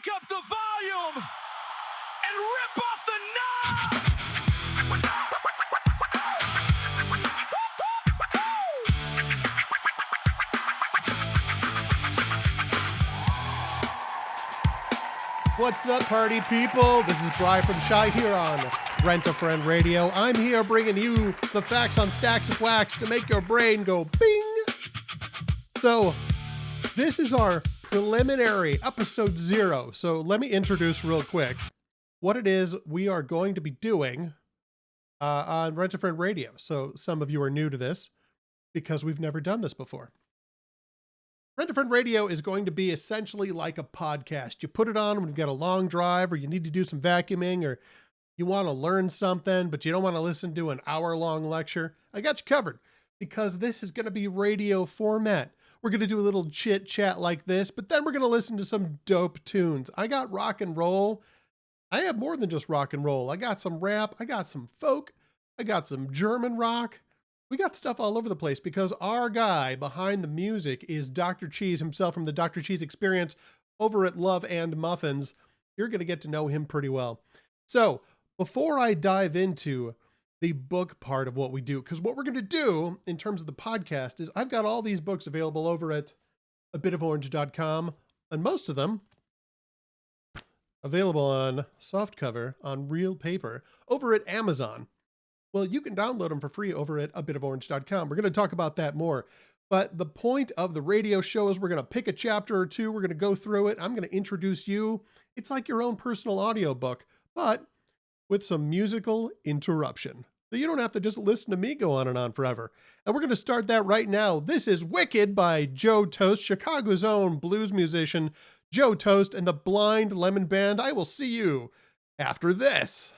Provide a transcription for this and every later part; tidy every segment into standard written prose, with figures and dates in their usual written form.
crank up the volume and rip off the knob. What's up, party people? This is Bri from Shy here on Rent-A-Friend Radio. I'm here bringing you the facts on stacks of wax to make your brain go bing. So, this is our preliminary episode 0. So let me introduce real quick what it is we are going to be doing on Rent-A-Friend Radio. So some of you are new to this because we've never done this before. Rent-A-Friend Radio is going to be essentially like a podcast. You put it on when you've got a long drive or you need to do some vacuuming or you want to learn something, but you don't want to listen to an hour-long lecture. I got you covered because this is going to be radio format. We're going to do a little chit chat like this, but then we're going to listen to some dope tunes. I got rock and roll. I have more than just rock and roll. I got some rap. I got some folk. I got some German rock. We got stuff all over the place because our guy behind the music is Dr. Cheese himself from the Dr. Cheese Experience over at Love and Muffins. You're going to get to know him pretty well. So before I dive into the book part of what we do, because what we're going to do in terms of the podcast is I've got all these books available over at abitoforange.com, and most of them available on softcover on real paper over at Amazon. Well, you can download them for free over at abitoforange.com. We're going to talk about that more. But the point of the radio show is we're going to pick a chapter or two. We're going to go through it. I'm going to introduce you. It's like your own personal audiobook, but with some musical interruption. So you don't have to just listen to me go on and on forever. And we're going to start that right now. This is Wicked by Joe Toast, Chicago's own blues musician, Joe Toast, and the Blind Lemon Band. I will see you after this.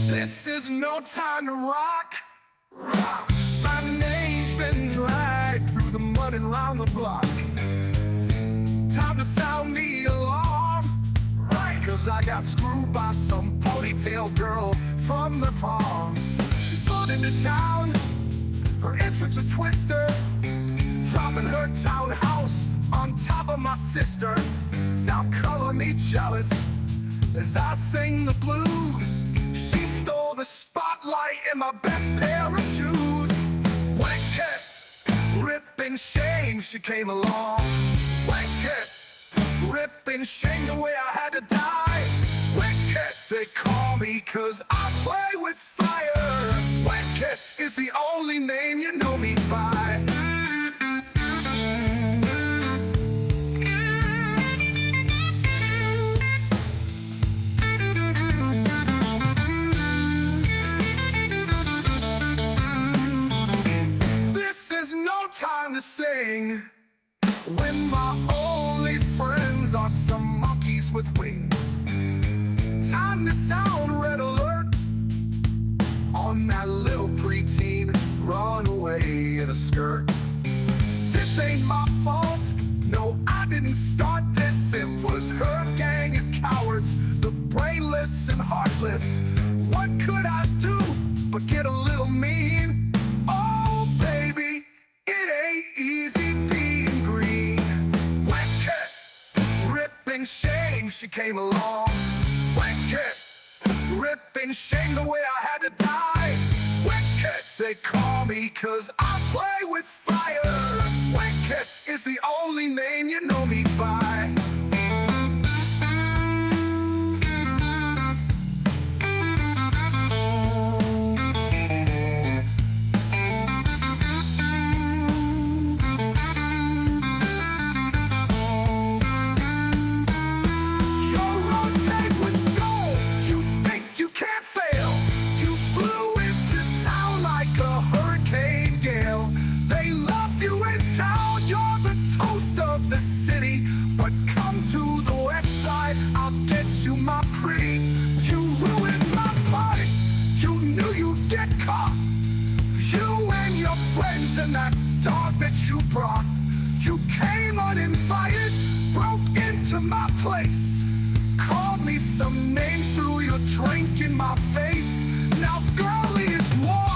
This is no time to rock. My name's been dragged through the mud and round the block. Time to sound the alarm, right? Cause I got screwed by some ponytail girl from the farm. She's pulled into town, her entrance a twister, dropping her townhouse on top of my sister. Now color me jealous as I sing the blues. She stole the spotlight in my best pair of shoes. Wicked, ripping shame, she came along. Wicked, ripping shame the way I had to die. Wicked, they call me cause I play with fire. Wicked is the only name you know me by. Time to sing when my only friends are some monkeys with wings. Time to sound red alert on that little preteen runaway in a skirt. This ain't my fault, no, I didn't start this. It was her gang of cowards, the brainless and heartless. What could I do but get a little mean? Oh baby, it ain't easy being green. Wicked, ripping shame, she came along. Wicked, ripping shame the way I had to die. Wicked, they call me cause I play with fire. Wicked is the only name you know me by. And that dog that you brought, you came uninvited, broke into my place. Called me some names, threw your drink in my face. Now girlie is war,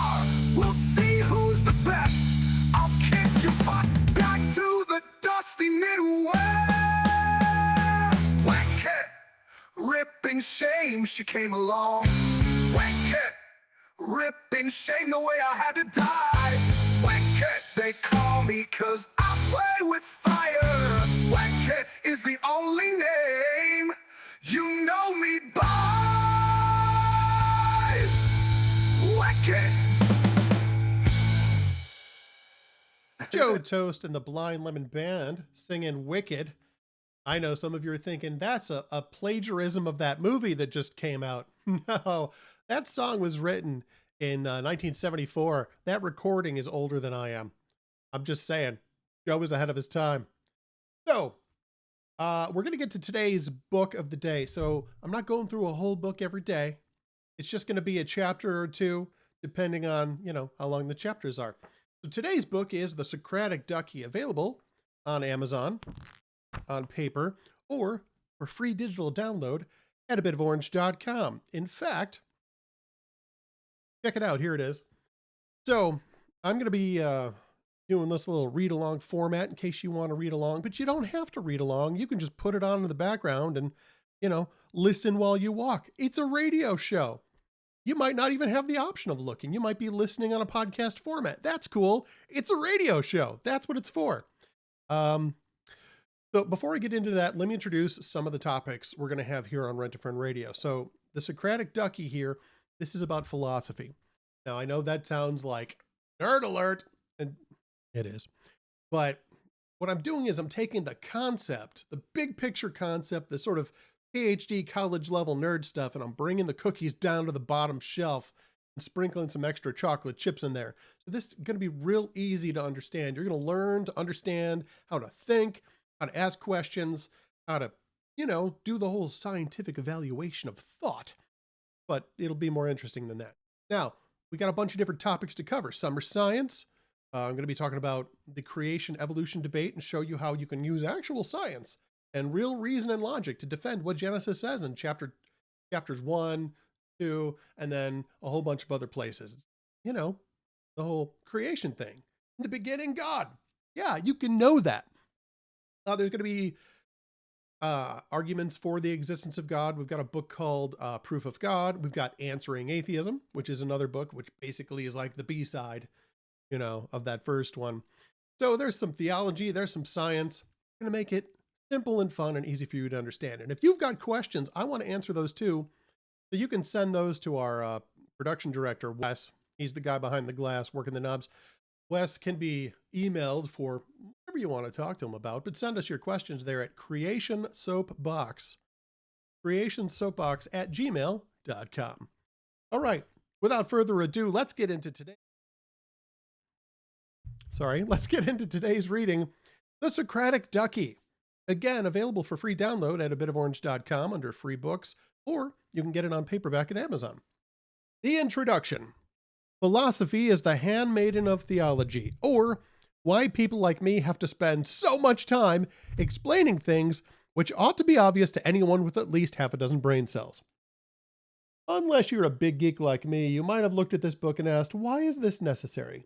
we'll see who's the best. I'll kick your butt back to the dusty Midwest. Whack it, ripping shame she came along. Whack it, ripping shame the way I had to die. Whack it, they call me 'cause I play with fire. Whack it is the only name you know me by. Whack it. Joe Toast and the Blind Lemon Band singing Wicked. I know some of you are thinking that's a plagiarism of that movie that just came out. No, that song was written in 1974. That recording is older than I am. I'm just saying, Joe was ahead of his time. So, we're going to get to today's book of the day. So I'm not going through a whole book every day. It's just going to be a chapter or two, depending on, how long the chapters are. So today's book is The Socratic Ducky, available on Amazon, on paper, or for free digital download at abitoforange.com. In fact, check it out. Here it is. So I'm going to be doing this little read-along format in case you want to read along, but you don't have to read along. You can just put it on in the background and, listen while you walk. It's a radio show. You might not even have the option of looking. You might be listening on a podcast format. That's cool. It's a radio show. That's what it's for. So before I get into that, let me introduce some of the topics we're going to have here on Rent a Friend Radio. So the Socratic Ducky here, this is about philosophy. Now, I know that sounds like nerd alert, and it is. But what I'm doing is I'm taking the concept, the big picture concept, the sort of PhD college level nerd stuff, and I'm bringing the cookies down to the bottom shelf and sprinkling some extra chocolate chips in there. So this is going to be real easy to understand. You're going to learn to understand how to think, how to ask questions, how to, do the whole scientific evaluation of thought. But it'll be more interesting than that. Now, we got a bunch of different topics to cover. Some are science. I'm going to be talking about the creation evolution debate and show you how you can use actual science and real reason and logic to defend what Genesis says in chapters 1, 2, and then a whole bunch of other places. The whole creation thing. In the beginning, God. Yeah, you can know that. There's going to be arguments for the existence of God. We've got a book called Proof of God. We've got Answering Atheism, which is another book, which basically is like the B-side, of that first one. So there's some theology, there's some science. I'm going to make it simple and fun and easy for you to understand. And if you've got questions, I want to answer those too. So you can send those to our production director, Wes. He's the guy behind the glass working the knobs. Wes can be emailed for whatever you want to talk to him about, but send us your questions there at creationsoapbox, creationsoapbox@gmail.com. All right, without further ado, let's get into today's reading, The Socratic Ducky. Again, available for free download at abitoforange.com under free books, or you can get it on paperback at Amazon. The introduction. Philosophy is the handmaiden of theology, or why people like me have to spend so much time explaining things which ought to be obvious to anyone with at least half a dozen brain cells. Unless you're a big geek like me, you might have looked at this book and asked, why is this necessary?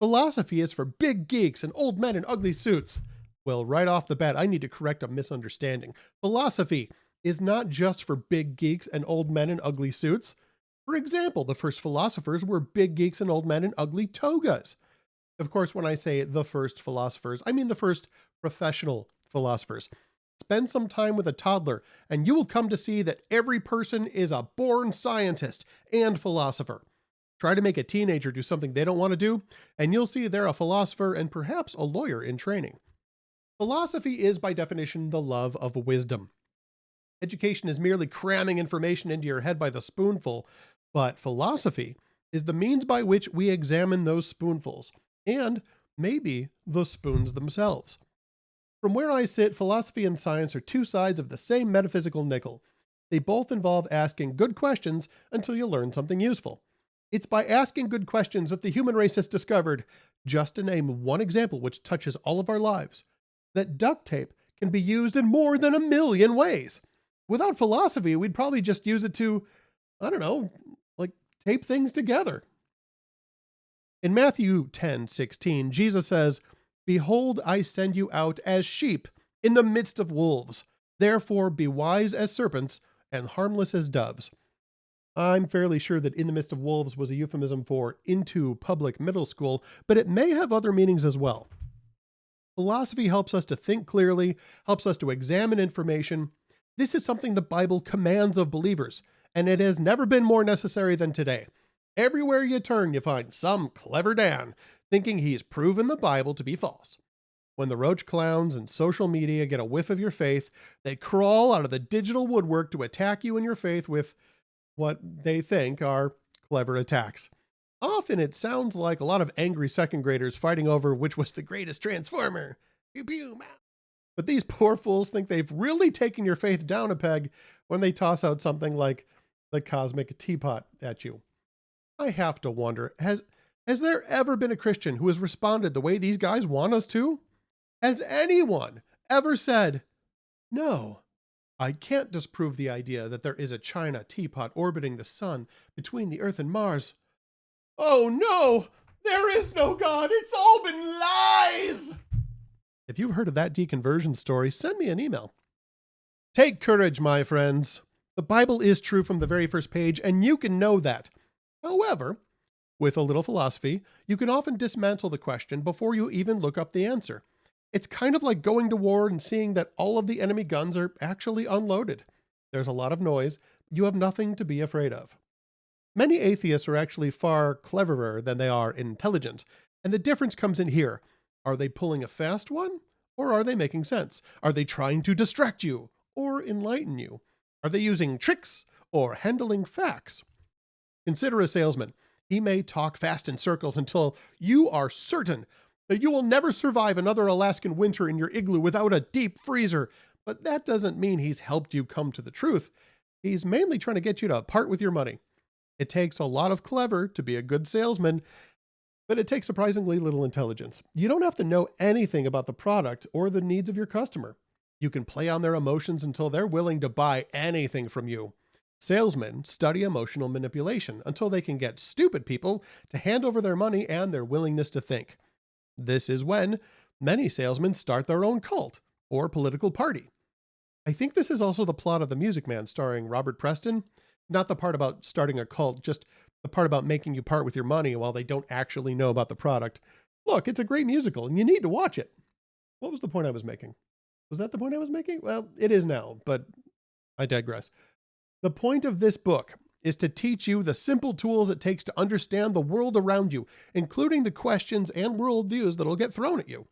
Philosophy is for big geeks and old men in ugly suits. Well, right off the bat, I need to correct a misunderstanding. Philosophy is not just for big geeks and old men in ugly suits. For example, the first philosophers were big geeks and old men in ugly togas. Of course, when I say the first philosophers, I mean the first professional philosophers. Spend some time with a toddler, and you will come to see that every person is a born scientist and philosopher. Try to make a teenager do something they don't want to do, and you'll see they're a philosopher and perhaps a lawyer in training. Philosophy is, by definition, the love of wisdom. Education is merely cramming information into your head by the spoonful, but philosophy is the means by which we examine those spoonfuls, and maybe the spoons themselves. From where I sit, philosophy and science are two sides of the same metaphysical nickel. They both involve asking good questions until you learn something useful. It's by asking good questions that the human race has discovered, just to name one example which touches all of our lives, that duct tape can be used in more than 1 million ways. Without philosophy, we'd probably just use it to, I don't know, like tape things together. In Matthew 10:16, Jesus says, "Behold, I send you out as sheep in the midst of wolves. Therefore be wise as serpents and harmless as doves." I'm fairly sure that "in the midst of wolves" was a euphemism for into public middle school, but it may have other meanings as well. Philosophy helps us to think clearly, helps us to examine information. This is something the Bible commands of believers, and it has never been more necessary than today. Everywhere you turn, you find some clever Dan thinking he's proven the Bible to be false. When the roach clowns and social media get a whiff of your faith, they crawl out of the digital woodwork to attack you and your faith with what they think are clever attacks. Often it sounds like a lot of angry second graders fighting over which was the greatest transformer. Pew pew, man. But these poor fools think they've really taken your faith down a peg when they toss out something like the cosmic teapot at you. I have to wonder, has there ever been a Christian who has responded the way these guys want us to? Has anyone ever said, "No, I can't disprove the idea that there is a China teapot orbiting the sun between the Earth and Mars"? Oh no, there is no God. It's all been lies. If you've heard of that deconversion story, send me an email. Take courage, my friends. The Bible is true from the very first page, and you can know that. However, with a little philosophy, you can often dismantle the question before you even look up the answer. It's kind of like going to war and seeing that all of the enemy guns are actually unloaded. There's a lot of noise. You have nothing to be afraid of. Many atheists are actually far cleverer than they are intelligent, and the difference comes in here. Are they pulling a fast one, or are they making sense? Are they trying to distract you or enlighten you? Are they using tricks or handling facts? Consider a salesman. He may talk fast in circles until you are certain that you will never survive another Alaskan winter in your igloo without a deep freezer. But that doesn't mean he's helped you come to the truth. He's mainly trying to get you to part with your money. It takes a lot of clever to be a good salesman, but it takes surprisingly little intelligence. You don't have to know anything about the product or the needs of your customer. You can play on their emotions until they're willing to buy anything from you. Salesmen study emotional manipulation until they can get stupid people to hand over their money and their willingness to think. This is when many salesmen start their own cult or political party. I think this is also the plot of The Music Man starring Robert Preston. Not the part about starting a cult, just the part about making you part with your money while they don't actually know about the product. Look, it's a great musical and you need to watch it. What was the point I was making? Was that the point I was making? Well, it is now, but I digress. The point of this book is to teach you the simple tools it takes to understand the world around you, including the questions and worldviews that'll get thrown at you.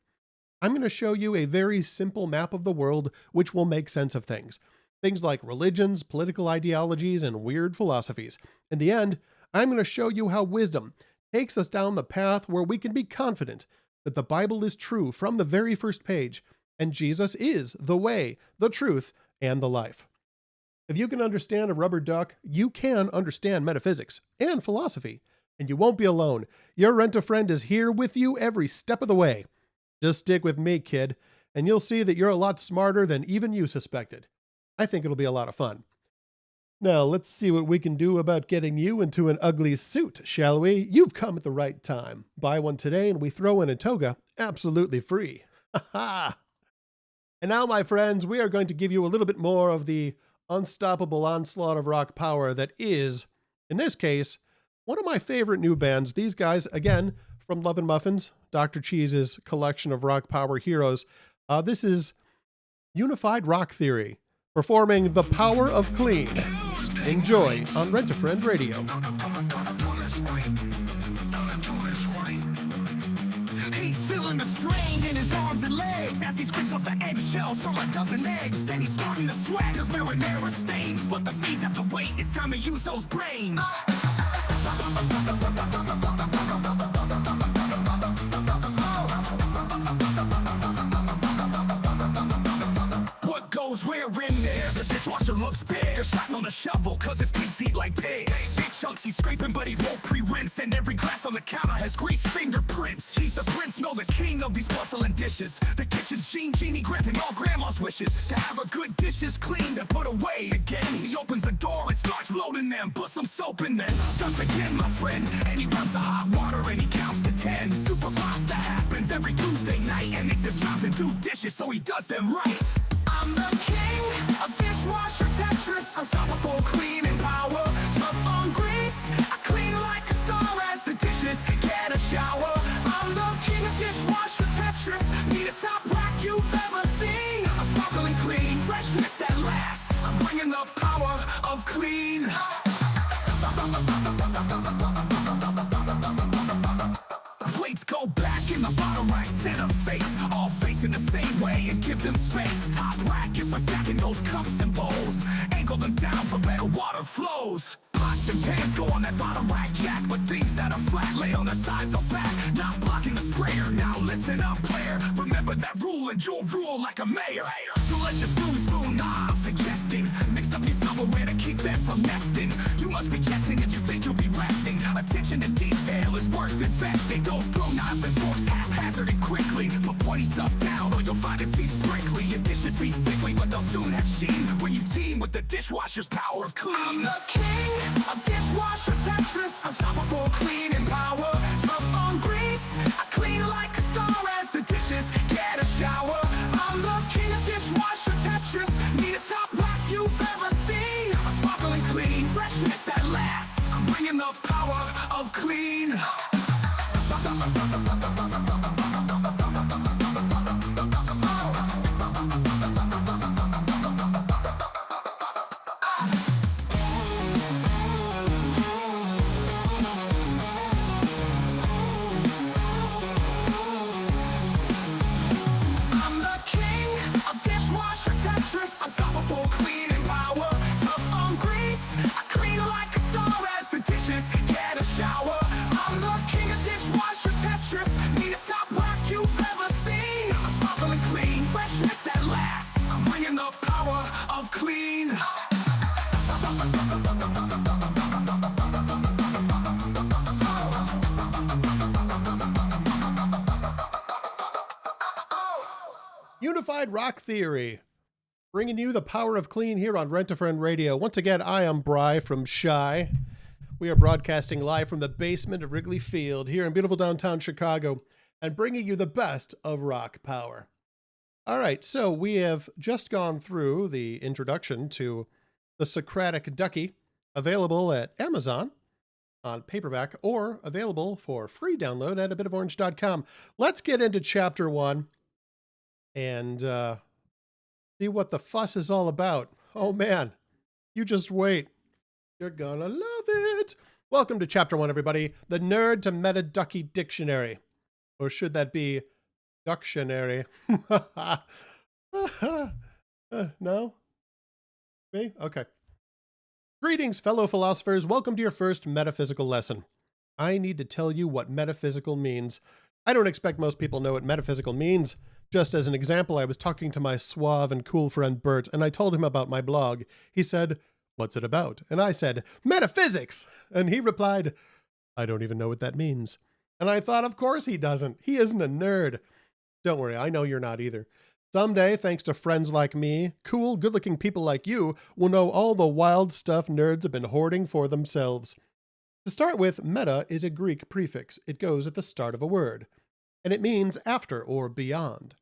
I'm going to show you a very simple map of the world which will make sense of things. Things like religions, political ideologies, and weird philosophies. In the end, I'm going to show you how wisdom takes us down the path where we can be confident that the Bible is true from the very first page, and Jesus is the way, the truth, and the life. If you can understand a rubber duck, you can understand metaphysics and philosophy, and you won't be alone. Your Rent-A-Friend is here with you every step of the way. Just stick with me, kid, and you'll see that you're a lot smarter than even you suspected. I think it'll be a lot of fun. Now, let's see what we can do about getting you into an ugly suit, shall we? You've come at the right time. Buy one today and we throw in a toga absolutely free. Ha ha! And now, my friends, we are going to give you a little bit more of the unstoppable onslaught of rock power that is, in this case, one of my favorite new bands. These guys, again, from Love and Muffins, Dr. Cheese's collection of rock power heroes. This is Unified Rock Theory, performing The Power of Clean. Enjoy on Rent-A-Friend Radio. He's feeling the strain in his arms and legs as he scrapes off the eggshells from a dozen eggs. And he's starting to sweat. There's marinara stains, but the stains have to wait. It's time to use those brains. What goes where in there? The dishwasher dishwasher looks big. They're shotting on the shovel, cause his teeth eat like pigs. Big chunks he's scraping, but he won't pre-rinse. And every glass on the counter has grease fingerprints. He's the prince, no, the king of these porcelain dishes. The kitchen's genie granting all grandma's wishes. To have a good dishes cleaned and put away again. He opens the door and starts loading them. Put some soap in them. Starts again, my friend. And he runs the hot water and he counts to 10. Super pasta happens every Tuesday night. And it's his job to do dishes, so he does them right. I'm the king of dishwasher Tetris. Unstoppable cleaning power. Tough on grease. I clean like a star as the dishes get a shower. I'm the king of dishwasher Tetris. Neatest top rack you've ever seen. I'm sparkling clean. Freshness that lasts. I'm bringing the power of clean. Plates go back in the bottom right, center face, all facing the same way and give them space. Top rack is for stacking those cups and bowls. Angle them down for better water flows. Pots and pans go on that bottom rack jack, but things that are flat lay on the sides or back, not blocking the sprayer. Now listen up, player. Remember that rule and you'll rule like a mayor. So let your spoon, nah, I'm suggesting. Mix up your silverware to keep them from nesting. You must be jesting if you think you'll be resting. Attention to detail is worth investing. Don't throw knives and forks haphazard and quickly. Put pointy stuff down or you'll find it seems prickly. Your dishes be sickly, but they'll soon have sheen when you team with the dishwasher's power of clean. I'm the king of dishwasher Tetris. Unstoppable cleaning power. Tough on grease. I clean like a star as the dishes get a shower. I'm the king of dishwasher Tetris. Neatest top rack you've ever seen. I'm sparkling clean. Freshness that lasts. I'm bringing the power of clean. Unstoppable cleaning power. Tough on grease. I clean like a star as the dishes get a shower. I'm the king of dishwasher Tetris. Neatest top rack you've ever seen. I'm sparkling clean. Freshness that lasts. I'm bringing the power of clean. Unified rock theory. Bringing you the power of clean here on Rent-A-Friend Radio. Once again, I am Bry from Shy. We are broadcasting live from the basement of Wrigley Field here in beautiful downtown Chicago and bringing you the best of rock power. All right, so we have just gone through the introduction to the Socratic Ducky, available at Amazon on paperback or available for free download at abitoforange.com. Let's get into chapter 1 and see what the fuss is all about. Oh man, you just wait. You're gonna love it. Welcome to chapter 1, everybody. The Nerd to Meta Ducky Dictionary. Or should that be Ductionary? No? Me? Okay. Greetings, fellow philosophers. Welcome to your first metaphysical lesson. I need to tell you what metaphysical means. I don't expect most people know what metaphysical means. Just as an example, I was talking to my suave and cool friend Bert, and I told him about my blog. He said, "What's it about?" And I said, "Metaphysics!" And he replied, "I don't even know what that means." And I thought, of course he doesn't. He isn't a nerd. Don't worry, I know you're not either. Someday, thanks to friends like me, cool, good-looking people like you will know all the wild stuff nerds have been hoarding for themselves. To start with, meta is a Greek prefix. It goes at the start of a word, and it means after or beyond.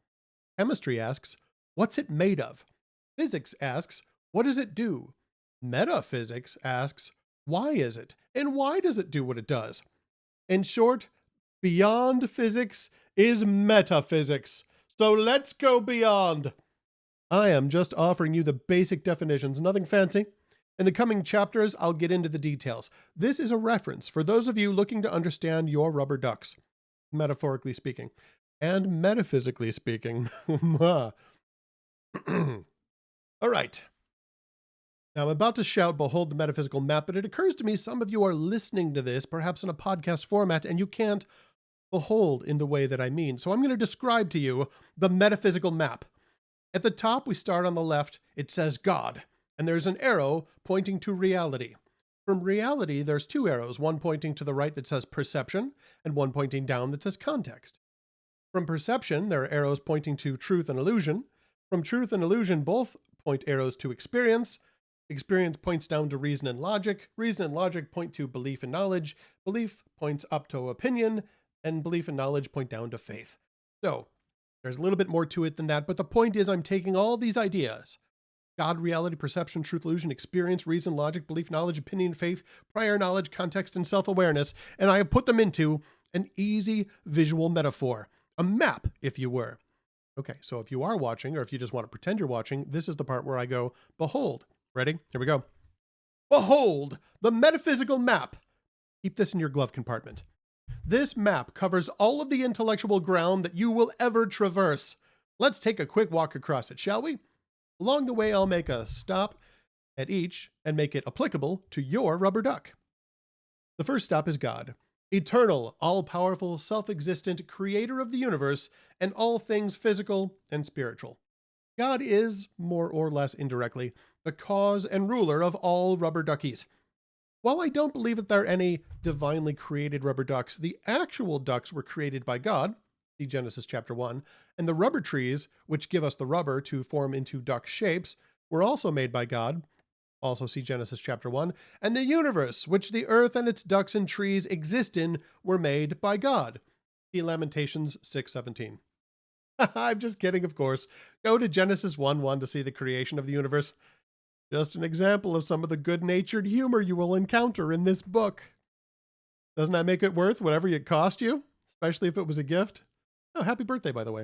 Chemistry asks, what's it made of? Physics asks, what does it do? Metaphysics asks, why is it? And why does it do what it does? In short, beyond physics is metaphysics. So let's go beyond. I am just offering you the basic definitions, nothing fancy. In the coming chapters, I'll get into the details. This is a reference for those of you looking to understand your rubber ducks, metaphorically speaking, and metaphysically speaking. All right. Now, I'm about to shout, behold the metaphysical map, but it occurs to me some of you are listening to this, perhaps in a podcast format, and you can't behold in the way that I mean. So I'm going to describe to you the metaphysical map. At the top, we start on the left. It says God. and there's an arrow pointing to reality. From reality, there's two arrows, one pointing to the right that says perception, and one pointing down that says context. From perception, there are arrows pointing to truth and illusion. From truth and illusion, both point arrows to experience. Experience points down to reason and logic. Reason and logic point to belief and knowledge. Belief points up to opinion, and belief and knowledge point down to faith. So, there's a little bit more to it than that, but the point is I'm taking all these ideas, God, reality, perception, truth, illusion, experience, reason, logic, belief, knowledge, opinion, faith, prior knowledge, context, and self-awareness, and I have put them into an easy visual metaphor, a map, if you were. Okay, so if you are watching, or if you just want to pretend you're watching, this is the part where I go, behold. Ready? Here we go. Behold, the metaphysical map. Keep this in your glove compartment. This map covers all of the intellectual ground that you will ever traverse. Let's take a quick walk across it, shall we? Along the way, I'll make a stop at each and make it applicable to your rubber duck. The first stop is God, eternal, all-powerful, self-existent creator of the universe and all things physical and spiritual. God is, more or less indirectly, the cause and ruler of all rubber duckies. While I don't believe that there are any divinely created rubber ducks, the actual ducks were created by God, see Genesis chapter 1, and the rubber trees, which give us the rubber to form into duck shapes, were also made by God, also see Genesis chapter 1, and the universe, which the earth and its ducks and trees exist in, were made by God, see Lamentations 6:17. I'm just kidding, of course. Go to Genesis 1:1 to see the creation of the universe. Just an example of some of the good-natured humor you will encounter in this book. Doesn't that make it worth whatever it cost you? Especially if it was a gift? Oh, happy birthday, by the way.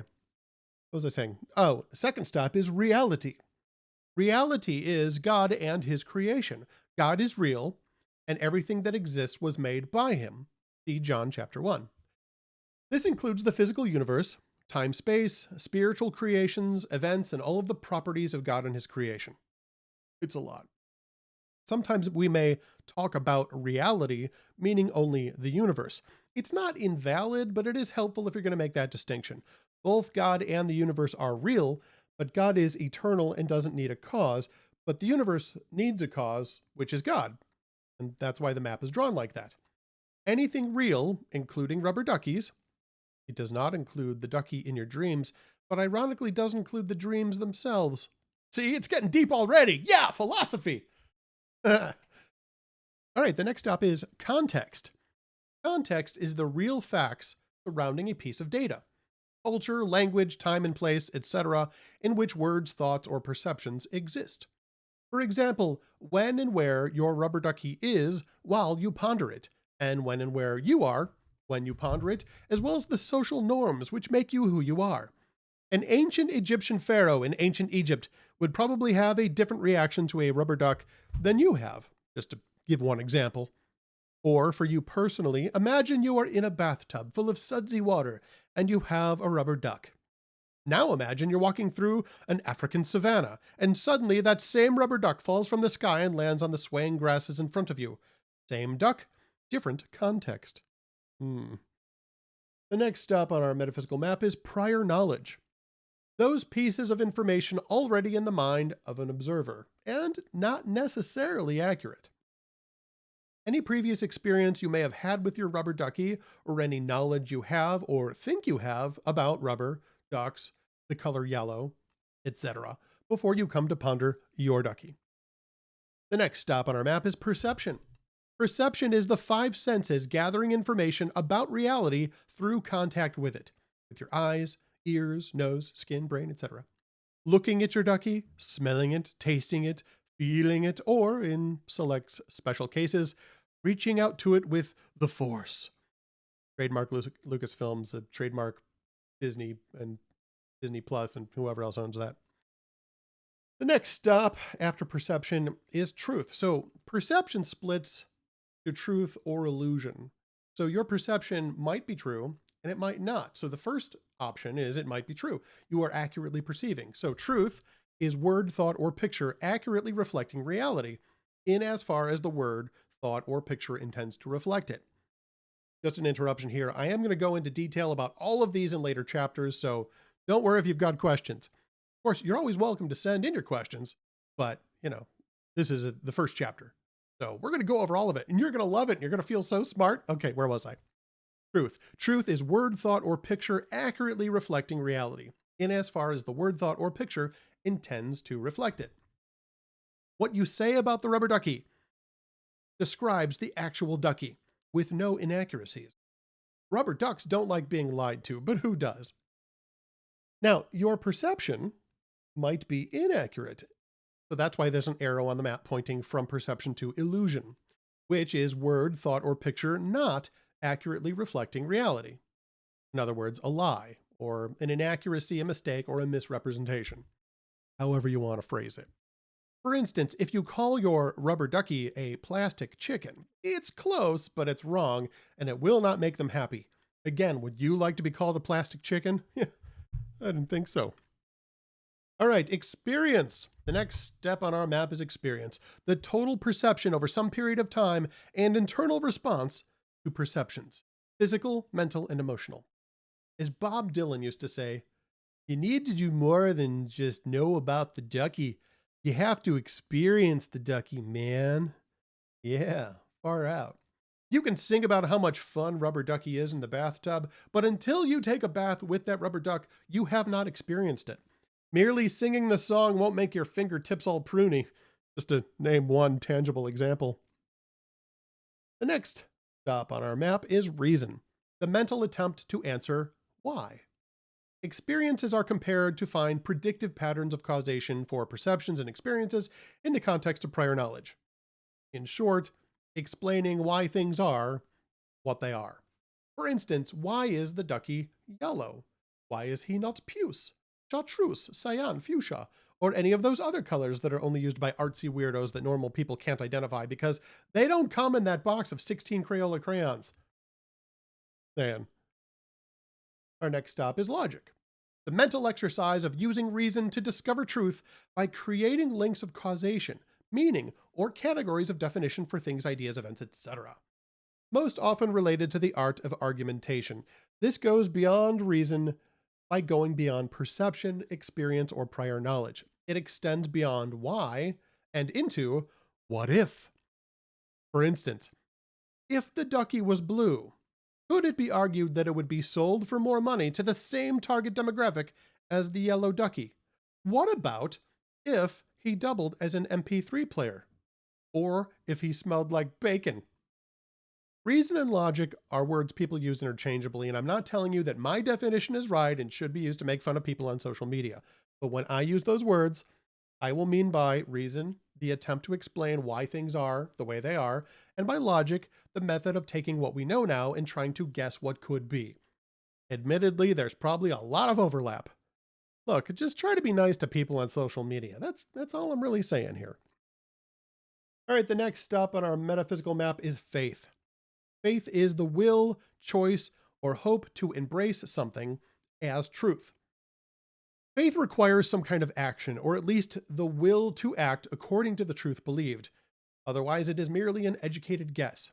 What was I saying? Oh, the second stop is reality. Reality is God and his creation. God is real, and everything that exists was made by him. See John chapter 1. This includes the physical universe, time, space, spiritual creations, events, and all of the properties of God and his creation. It's a lot. Sometimes we may talk about reality, meaning only the universe. It's not invalid, but it is helpful if you're going to make that distinction. Both God and the universe are real, but God is eternal and doesn't need a cause, but the universe needs a cause, which is God. And that's why the map is drawn like that. Anything real, including rubber duckies, it does not include the ducky in your dreams, but ironically does include the dreams themselves. See, it's getting deep already. Yeah, philosophy. All right, the next stop is context. Context is the real facts surrounding a piece of data. Culture, language, time and place, etc., in which words, thoughts, or perceptions exist. For example, when and where your rubber ducky is while you ponder it, and when and where you are when you ponder it, as well as the social norms which make you who you are. An ancient Egyptian pharaoh in ancient Egypt would probably have a different reaction to a rubber duck than you have, just to give one example. Or for you personally, imagine you are in a bathtub full of sudsy water and you have a rubber duck. Now imagine you're walking through an African savanna and suddenly that same rubber duck falls from the sky and lands on the swaying grasses in front of you. Same duck, different context. The next stop on our metaphysical map is prior knowledge. Those pieces of information already in the mind of an observer, and not necessarily accurate. Any previous experience you may have had with your rubber ducky, or any knowledge you have or think you have about rubber, ducks, the color yellow, etc., before you come to ponder your ducky. The next stop on our map is perception. Perception is the five senses gathering information about reality through contact with it, with your eyes, ears, nose, skin, brain, etc. Looking at your ducky, smelling it, tasting it, feeling it, or, in select special cases, reaching out to it with the Force. Trademark Lucasfilms, trademark Disney and Disney Plus and whoever else owns that. The next stop after perception is truth. So perception splits to truth or illusion. So your perception might be true and it might not. So the first option is it might be true. You are accurately perceiving. So truth is word, thought, or picture accurately reflecting reality in as far as the word, thought, or picture intends to reflect it. Just an interruption here. I am going to go into detail about all of these in later chapters, so don't worry if you've got questions. Of course, you're always welcome to send in your questions, but, This is the first chapter. So we're going to go over all of it, and you're going to love it, and you're going to feel so smart. Okay, where was I? Truth. Truth is word, thought, or picture accurately reflecting reality, in as far as the word, thought, or picture intends to reflect it. What you say about the rubber ducky describes the actual ducky, with no inaccuracies. Rubber ducks don't like being lied to, but who does? Now, your perception might be inaccurate. So that's why there's an arrow on the map pointing from perception to illusion, which is word, thought, or picture not accurately reflecting reality. In other words, a lie, or an inaccuracy, a mistake, or a misrepresentation, however you want to phrase it. For instance, if you call your rubber ducky a plastic chicken, it's close, but it's wrong, and it will not make them happy. Again, would you like to be called a plastic chicken? I didn't think so. All right, experience. The next step on our map is experience, the total perception over some period of time and internal response to perceptions, physical, mental, and emotional. As Bob Dylan used to say, you need to do more than just know about the ducky. You have to experience the ducky, man. Yeah, far out. You can sing about how much fun rubber ducky is in the bathtub, but until you take a bath with that rubber duck, you have not experienced it. Merely singing the song won't make your fingertips all pruny, just to name one tangible example. The next stop on our map is reason, the mental attempt to answer why. Experiences are compared to find predictive patterns of causation for perceptions and experiences in the context of prior knowledge. In short, explaining why things are what they are. For instance, why is the ducky yellow? Why is he not puce, chartreuse, cyan, fuchsia, or any of those other colors that are only used by artsy weirdos that normal people can't identify because they don't come in that box of 16 Crayola crayons? Man. Our next stop is logic. The mental exercise of using reason to discover truth by creating links of causation, meaning, or categories of definition for things, ideas, events, etc. Most often related to the art of argumentation. This goes beyond reason by going beyond perception, experience, or prior knowledge. It extends beyond why and into what if. For instance, if the ducky was blue, could it be argued that it would be sold for more money to the same target demographic as the yellow ducky? What about if he doubled as an MP3 player? Or if he smelled like bacon? Reason and logic are words people use interchangeably, and I'm not telling you that my definition is right and should be used to make fun of people on social media. But when I use those words, I will mean by reason the attempt to explain why things are the way they are, and by logic, the method of taking what we know now and trying to guess what could be. Admittedly, there's probably a lot of overlap. Look, just try to be nice to people on social media. That's all I'm really saying here. All right, the next stop on our metaphysical map is faith. Faith is the will, choice, or hope to embrace something as truth. Faith requires some kind of action, or at least the will to act according to the truth believed. Otherwise, it is merely an educated guess.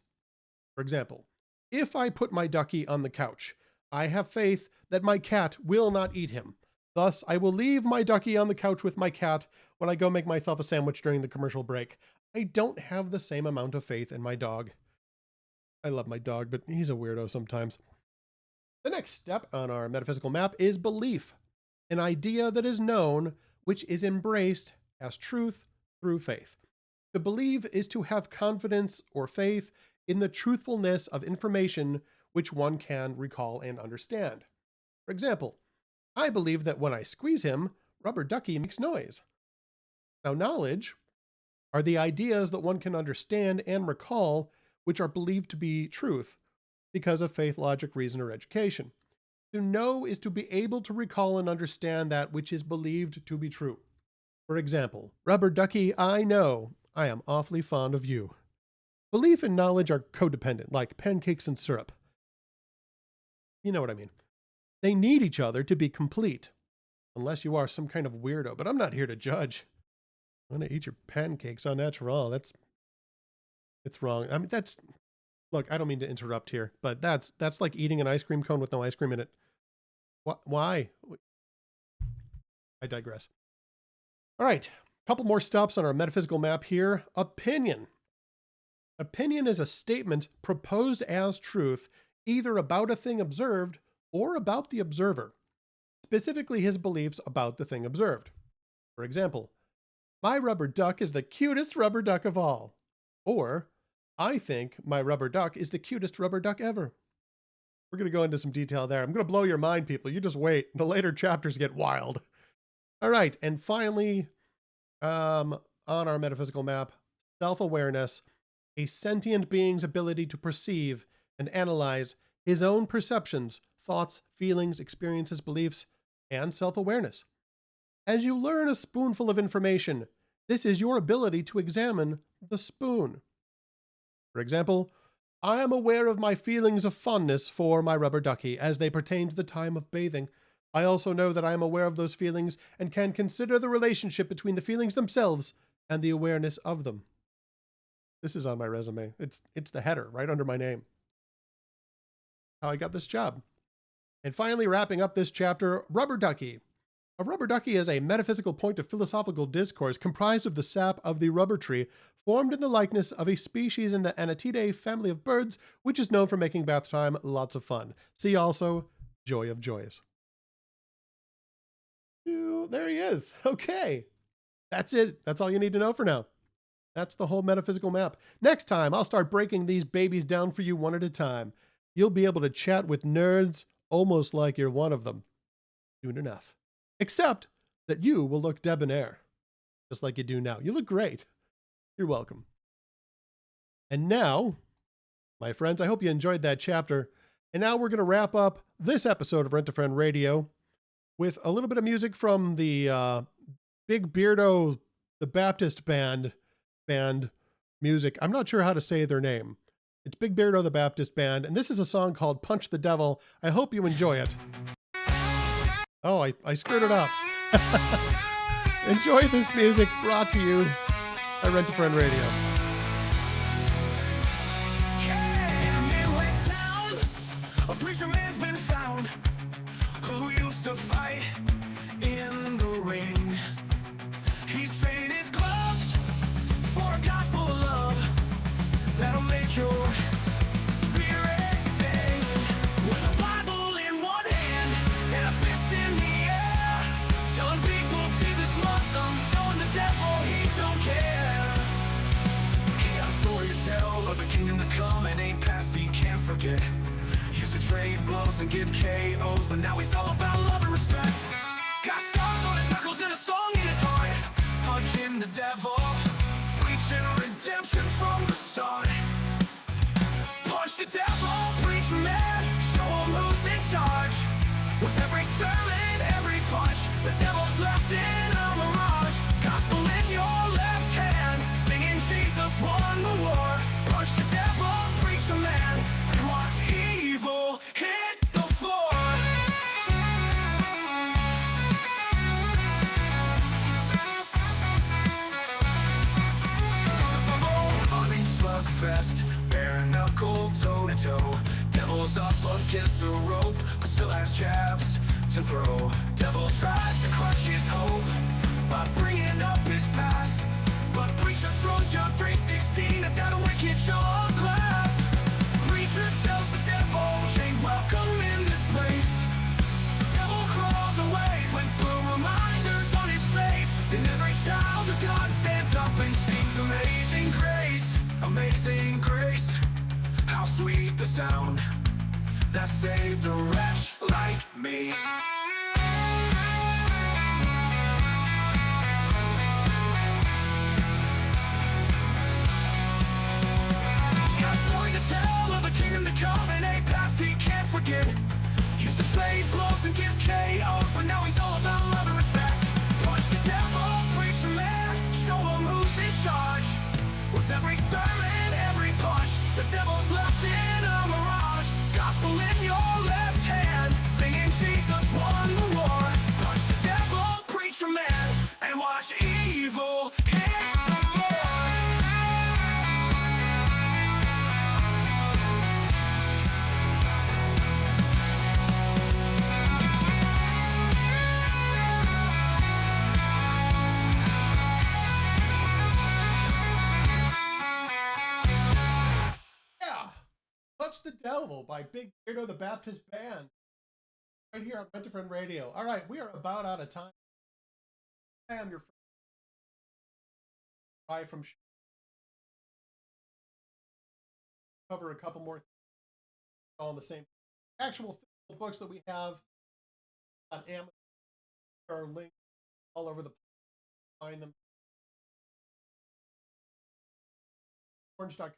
For example, if I put my ducky on the couch, I have faith that my cat will not eat him. Thus, I will leave my ducky on the couch with my cat when I go make myself a sandwich during the commercial break. I don't have the same amount of faith in my dog. I love my dog, but he's a weirdo sometimes. The next step on our metaphysical map is belief, an idea that is known, which is embraced as truth through faith. To believe is to have confidence or faith in the truthfulness of information which one can recall and understand. For example, I believe that when I squeeze him, rubber ducky makes noise. Now, knowledge are the ideas that one can understand and recall, which are believed to be truth because of faith, logic, reason, or education. To know is to be able to recall and understand that which is believed to be true. For example, rubber ducky, I know I am awfully fond of you. Belief and knowledge are codependent, like pancakes and syrup. You know what I mean. They need each other to be complete, unless you are some kind of weirdo, but I'm not here to judge. I'm going to eat your pancakes au naturel. It's wrong. I mean, look, I don't mean to interrupt here, but that's like eating an ice cream cone with no ice cream in it. Why? I digress. All right. Couple more stops on our metaphysical map here. Opinion. Opinion is a statement proposed as truth, either about a thing observed or about the observer, specifically his beliefs about the thing observed. For example, my rubber duck is the cutest rubber duck of all. Or, I think my rubber duck is the cutest rubber duck ever. We're going to go into some detail there. I'm going to blow your mind, people. You just wait. The later chapters get wild. All right, and finally, on our metaphysical map, self-awareness, a sentient being's ability to perceive and analyze his own perceptions, thoughts, feelings, experiences, beliefs, and self-awareness. As you learn a spoonful of information, this is your ability to examine the spoon. For example, I am aware of my feelings of fondness for my rubber ducky as they pertain to the time of bathing. I also know that I am aware of those feelings and can consider the relationship between the feelings themselves and the awareness of them. This is on my resume. It's the header right under my name. How I got this job. And finally, wrapping up this chapter, rubber ducky. A rubber ducky is a metaphysical point of philosophical discourse comprised of the sap of the rubber tree, formed in the likeness of a species in the Anatidae family of birds, which is known for making bath time lots of fun. See also, Joy of Joys. There he is. Okay. That's it. That's all you need to know for now. That's the whole metaphysical map. Next time, I'll start breaking these babies down for you one at a time. You'll be able to chat with nerds almost like you're one of them. Soon enough. Except that you will look debonair, just like you do now. You look great. You're welcome. And now, my friends, I hope you enjoyed that chapter. And now we're going to wrap up this episode of Rent-A-Friend Radio with a little bit of music from the Big Beardo, the Baptist band music. I'm not sure how to say their name. It's Big Beardo, the Baptist band, and this is a song called Punch the Devil. I hope you enjoy it. Oh, I screwed it up. Enjoy this music brought to you by Rent-A-Friend Radio. A preacher man's been found who used to fight in the ring. He's traded his gloves for a gospel of love that'll make your spirit sing. With a Bible in one hand and a fist in the air, telling people Jesus loves them, showing the devil he don't care. He got a story to tell of the kingdom to come, and ain't past he can't forget. Used to trade blows and give KOs, but now he's all about love and respect. Got scars on his knuckles and a song in his heart, punching the devil, preaching redemption from the start. Punch the devil, preach man, show him who's in charge. With every sermon, every punch, the devil's left in a mirage. Gospel in your left hand, singing Jesus won the war. Punch the devil, preach a man, and watch evil hit the floor. Hunting slugfest, bare knuckle toe to toe. Devil's up against the rope, but still has jabs to throw. Devil tries to crush his hope by bringing up his past, but preacher throws John 3:16 at that wicked jaw of glass. Preacher tells the devil, ain't welcome in this place. Devil crawls away with blue reminders on his face. Then every child of God stands up and sings Amazing Grace, Amazing Grace. How sweet the sound that saved a wretch like me. Tell of a kingdom to come, and a past he can't forget. Used to trade blows and give KOs, but now he's all about love and respect. Punch the devil, preach a man, show him who's in charge. With every sermon, every punch, the devil's left in a mirage. Gospel in your left hand, singing Jesus won the war. Punch the devil, preach a man, and watch evil hit the floor. the Devil by Big Beardo the Baptist Band. Right here on Rent a Friend Radio. All right, we are about out of time. I am your friend. Bye from cover a couple more things all in the same actual physical books that we have on Amazon. There are links all over the place. Find them. Orange.com.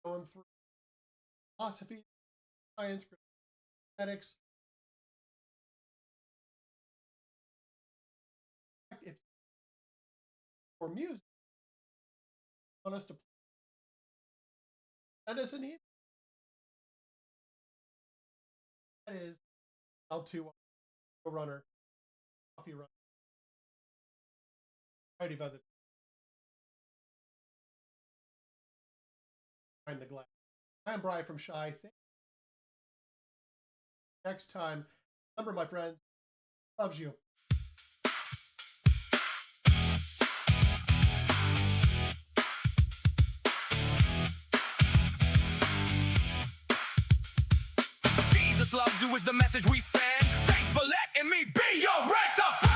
Going through philosophy, science, ethics. If for music, want us to send us an email. That is L2 runner, coffee runner, variety of other behind the glass. I'm Brian from Shy. Next time, remember, my friend, loves you. Jesus loves you is the message we send. Thanks for letting me be your rent-a-friend.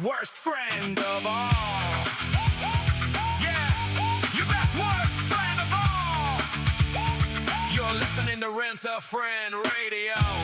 Worst friend of all. Yeah, your best worst friend of all. You're listening to Rent a Friend Radio.